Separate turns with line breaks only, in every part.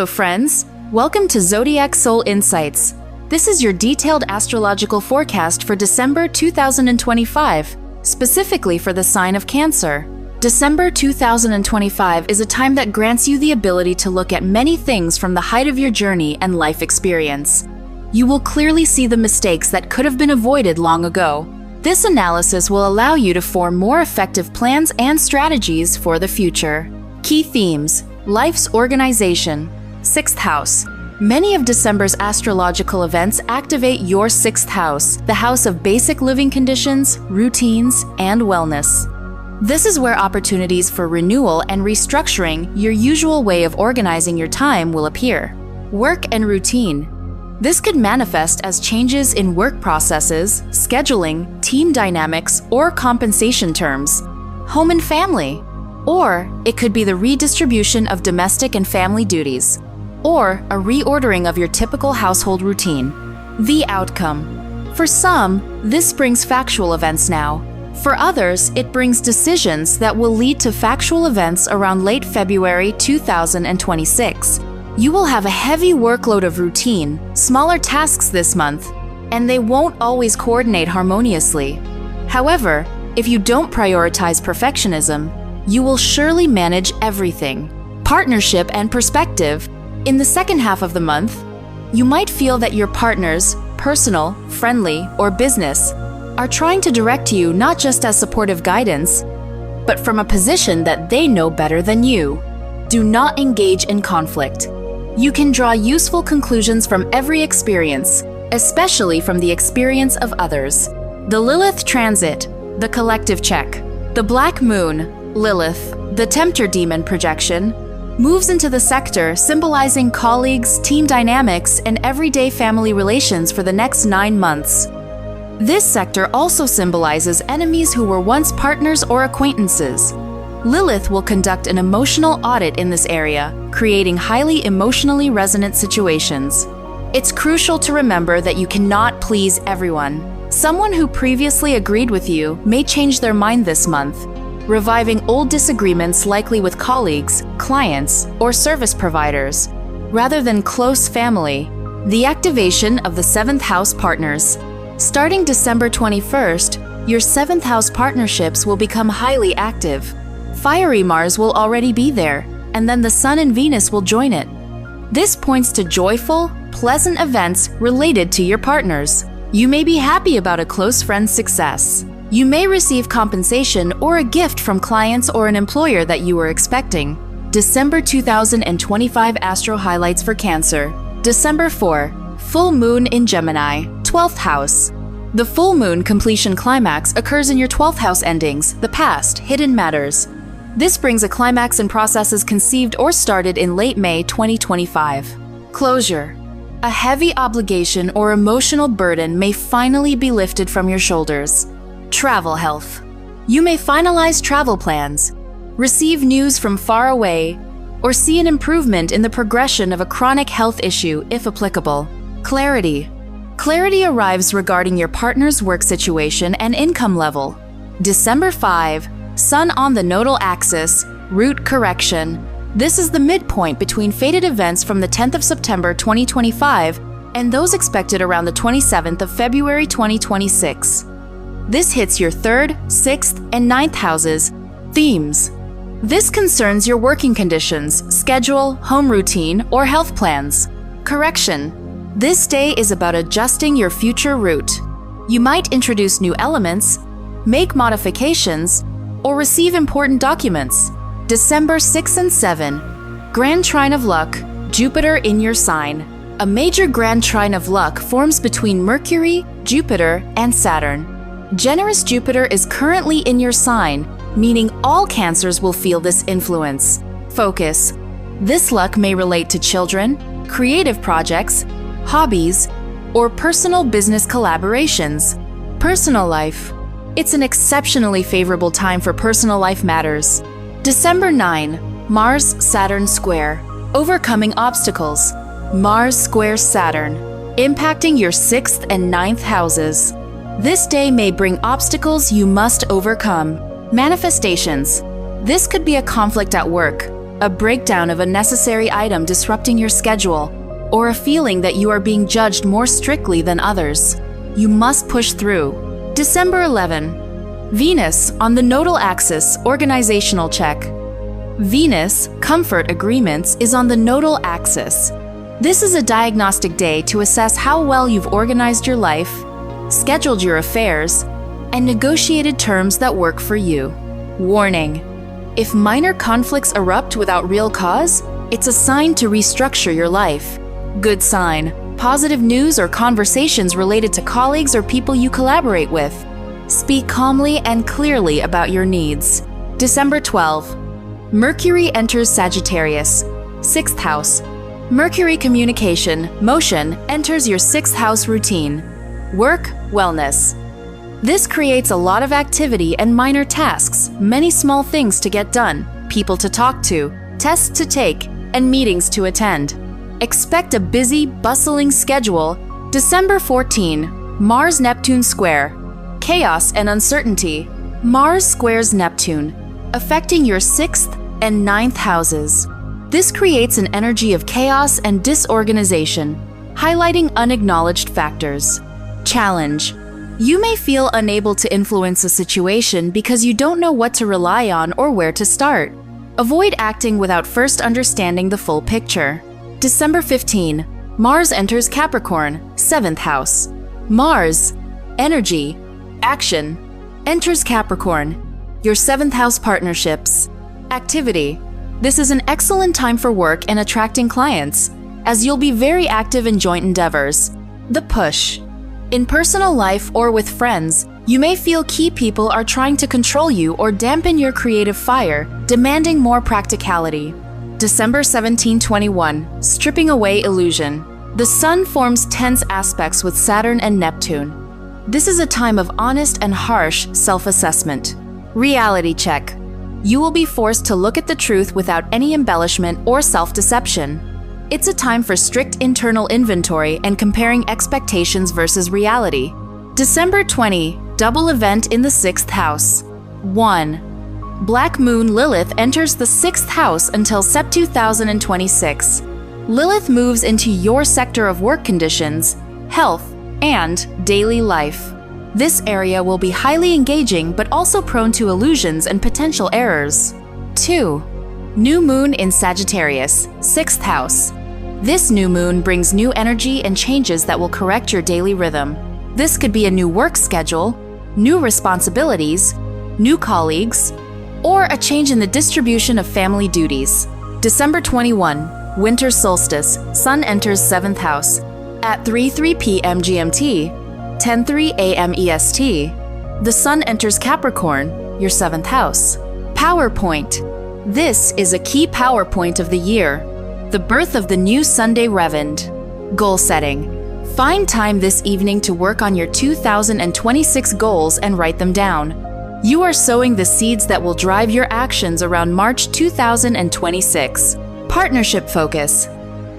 Hello, friends! Welcome to Zodiac Soul Insights. This is your detailed astrological forecast for December 2025, specifically for the sign of Cancer. December 2025 is a time that grants you the ability to look at many things from the height of your journey and life experience. You will clearly see the mistakes that could have been avoided long ago. This analysis will allow you to form more effective plans and strategies for the future. Key themes: life's organization, 6th house. Many of December's astrological events activate your 6th house, the house of basic living conditions, routines, and wellness. This is where opportunities for renewal and restructuring your usual way of organizing your time will appear. Work and routine. This could manifest as changes in work processes, scheduling, team dynamics, or compensation terms. Home and family. Or it could be the redistribution of domestic and family duties, or a reordering of your typical household routine. The outcome. For some, this brings factual events now. For others, it brings decisions that will lead to factual events around late February 2026. You will have a heavy workload of routine, smaller tasks this month, and they won't always coordinate harmoniously. However, if you don't prioritize perfectionism, you will surely manage everything. Partnership and perspective. In the second half of the month, you might feel that your partners, personal, friendly, or business, are trying to direct you not just as supportive guidance, but from a position that they know better than you. Do not engage in conflict. You can draw useful conclusions from every experience, especially from the experience of others. The Lilith transit, the collective check. The Black Moon, Lilith, the tempter demon projection, moves into the sector symbolizing colleagues, team dynamics, and everyday family relations for the next 9 months. This sector also symbolizes enemies who were once partners or acquaintances. Lilith will conduct an emotional audit in this area, creating highly emotionally resonant situations. It's crucial to remember that you cannot please everyone. Someone who previously agreed with you may change their mind this month, reviving old disagreements likely with colleagues, clients, or service providers, rather than close family. The activation of the 7th house partners. Starting December 21st, your 7th house partnerships will become highly active. Fiery Mars will already be there, and then the Sun and Venus will join it. This points to joyful, pleasant events related to your partners. You may be happy about a close friend's success. You may receive compensation or a gift from clients or an employer that you were expecting. December 2025 Astro Highlights for Cancer. December 4, Full Moon in Gemini, 12th house. The full moon completion climax occurs in your 12th house endings, the past, hidden matters. This brings a climax in processes conceived or started in late May 2025. Closure. A heavy obligation or emotional burden may finally be lifted from your shoulders. Travel health. You may finalize travel plans, receive news from far away, or see an improvement in the progression of a chronic health issue if applicable. Clarity. Clarity arrives regarding your partner's work situation and income level. December 5, Sun on the nodal axis, root correction. This is the midpoint between fated events from the 10th of September 2025 and those expected around the 27th of February 2026. This hits your 3rd, 6th, and 9th houses. Themes. This concerns your working conditions, schedule, home routine, or health plans. Correction. This day is about adjusting your future route. You might introduce new elements, make modifications, or receive important documents. December 6 and 7. Grand Trine of Luck, Jupiter in your sign. A major Grand Trine of Luck forms between Mercury, Jupiter, and Saturn. Generous Jupiter is currently in your sign, meaning all Cancers will feel this influence. Focus. This luck may relate to children, creative projects, hobbies, or personal business collaborations. Personal life. It's an exceptionally favorable time for personal life matters. December 9, Mars-Saturn square. Overcoming obstacles. Mars squares Saturn, impacting your 6th and 9th houses. This day may bring obstacles you must overcome. Manifestations. This could be a conflict at work, a breakdown of a necessary item disrupting your schedule, or a feeling that you are being judged more strictly than others. You must push through. December 11. Venus on the nodal axis, organizational check. Venus, comfort agreements, is on the nodal axis. This is a diagnostic day to assess how well you've organized your life, scheduled your affairs, and negotiated terms that work for you. Warning: if minor conflicts erupt without real cause, it's a sign to restructure your life. Good sign: positive news or conversations related to colleagues or people you collaborate with. Speak calmly and clearly about your needs. December 12. Mercury enters Sagittarius, 6th house. Mercury communication, motion, enters your 6th house routine. Work, wellness. This creates a lot of activity and minor tasks, many small things to get done, people to talk to, tests to take, and meetings to attend. Expect a busy, bustling schedule. December 14. Mars-Neptune square. Chaos and uncertainty. Mars squares Neptune, affecting your 6th and 9th houses. This creates an energy of chaos and disorganization, highlighting unacknowledged factors. Challenge: you may feel unable to influence a situation because you don't know what to rely on or where to start. Avoid acting without first understanding the full picture. December 15. Mars enters Capricorn, 7th house. Mars, energy, action, enters Capricorn, your 7th house. Partnerships, activity. This is an excellent time for work and attracting clients, as you'll be very active in joint endeavors. The push. In personal life or with friends, you may feel key people are trying to control you or dampen your creative fire, demanding more practicality. December 17-21. Stripping away illusion. The Sun forms tense aspects with Saturn and Neptune. This is a time of honest and harsh self-assessment. Reality check. You will be forced to look at the truth without any embellishment or self-deception. It's a time for strict internal inventory and comparing expectations versus reality. December 20. Double event in the 6th house. 1. Black Moon Lilith enters the 6th house until Sept 2026. Lilith moves into your sector of work conditions, health, and daily life. This area will be highly engaging but also prone to illusions and potential errors. 2. New Moon in Sagittarius, 6th house. This new moon brings new energy and changes that will correct your daily rhythm. This could be a new work schedule, new responsibilities, new colleagues, or a change in the distribution of family duties. December 21. Winter solstice, Sun enters 7th house. At 3:03 p.m. GMT, 10:03 a.m. EST, the Sun enters Capricorn, your 7th house. PowerPoint. This is a key PowerPoint of the year, the birth of the new Sunday Revend. Goal setting. Find time this evening to work on your 2026 goals and write them down. You are sowing the seeds that will drive your actions around March 2026. Partnership focus.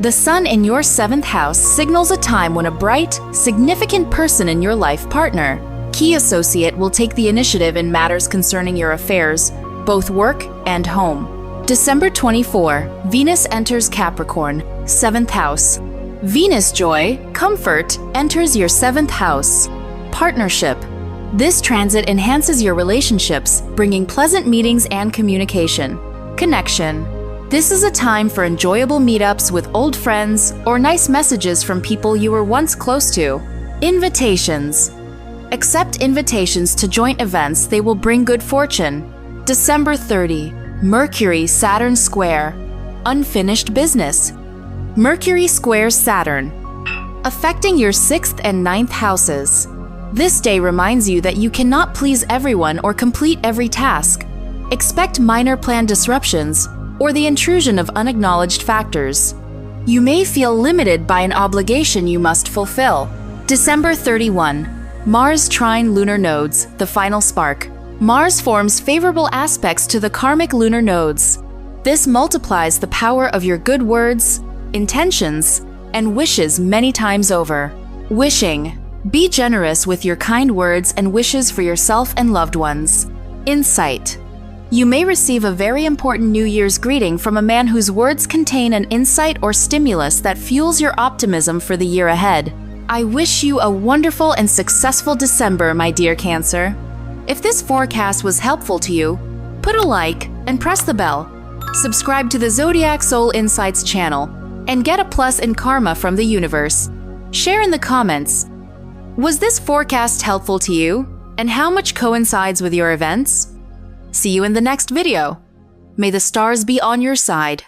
The Sun in your 7th house signals a time when a bright, significant person in your life partner, key associate, will take the initiative in matters concerning your affairs, both work and home. December 24. Venus enters Capricorn, 7th house. Venus joy, comfort, enters your 7th house. Partnership. This transit enhances your relationships, bringing pleasant meetings and communication. Connection. This is a time for enjoyable meetups with old friends or nice messages from people you were once close to. Invitations. Accept invitations to joint events, they will bring good fortune. December 30. Mercury Saturn square. Unfinished business. Mercury squares Saturn, affecting your 6th and 9th houses. This day reminds you that you cannot please everyone or complete every task. Expect minor plan disruptions or the intrusion of unacknowledged factors. You may feel limited by an obligation you must fulfill. December 31. Mars Trine Lunar Nodes, the final spark. Mars forms favorable aspects to the karmic lunar nodes. This multiplies the power of your good words, intentions, and wishes many times over. Wishing. Be generous with your kind words and wishes for yourself and loved ones. Insight. You may receive a very important New Year's greeting from a man whose words contain an insight or stimulus that fuels your optimism for the year ahead. I wish you a wonderful and successful December, my dear Cancer. If this forecast was helpful to you, put a like and press the bell. Subscribe to the Zodiac Soul Insights channel and get a plus in karma from the universe. Share in the comments. Was this forecast helpful to you? And how much coincides with your events? See you in the next video. May the stars be on your side.